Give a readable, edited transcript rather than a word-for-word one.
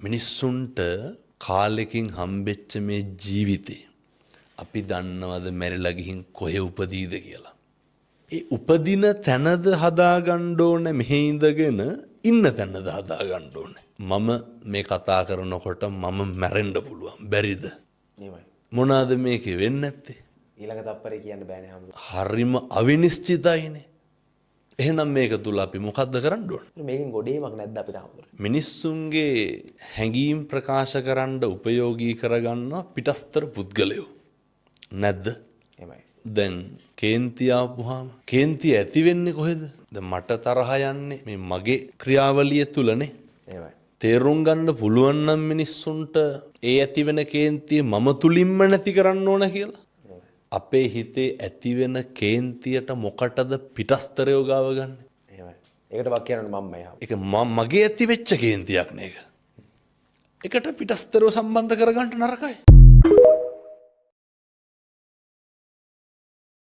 මිනිස්සුන්ට කාලෙකින් හම්බෙච්ච මේ ජීවිතේ අපි දන්නවද මැරිලා ගිහින් කොහෙ උපදීද කියලා. ඒ උපදින තැනද හදාගන්න ඕනේ මෙහෙ ඉඳගෙන ඉන්න තැනද හදාගන්න ඕනේ. මම මේ කතා කරනකොට මම මැරෙන්න පුළුවන්. බැරිද? නියමයි. මොනවාද මේකේ වෙන්නේ නැත්තේ? ඊළඟ තප්පරේ කියන්න බෑනේ හැමෝම. හරිම අවිනිශ්චිතයිනේ. එහෙනම් මේක තුල අපි මොකද්ද කරන්න ඕනේ? මේකෙන් ගොඩේමක් නැද්ද අපිට හැමෝම? මිනිස්සුන්ගේ හැඟීම් ප්‍රකාශ කරන්න උපයෝගී කරගන්න පිටස්තර පුද්ගලයෝ නැද්ද? එහෙමයි. දැන් කේන්ති ආපුවාම කේන්ති ඇති වෙන්නේ කොහෙද? දැන් මට තරහ යන්නේ මේ මගේ ක්‍රියාවලිය තුලනේ. එහෙමයි. තේරුම් ගන්න පුළුවන් නම් මිනිස්සුන්ට ඒ ඇති වෙන කේන්තිය මම තුලින්ම නැති කරන්න ඕන කියලා. අපේ හිතේ ඇති වෙන කේන්තියට මොකටද පිටස්තරයෝ ගාව ගන්න? එහෙමයි. ඒකට වක් කියනවනේ මම එහා. ඒක මගේ ඇති වෙච්ච කේන්තියක් නේක. ඒකට පිටස්තරයෝ සම්බන්ධ කරගන්න නරකයි.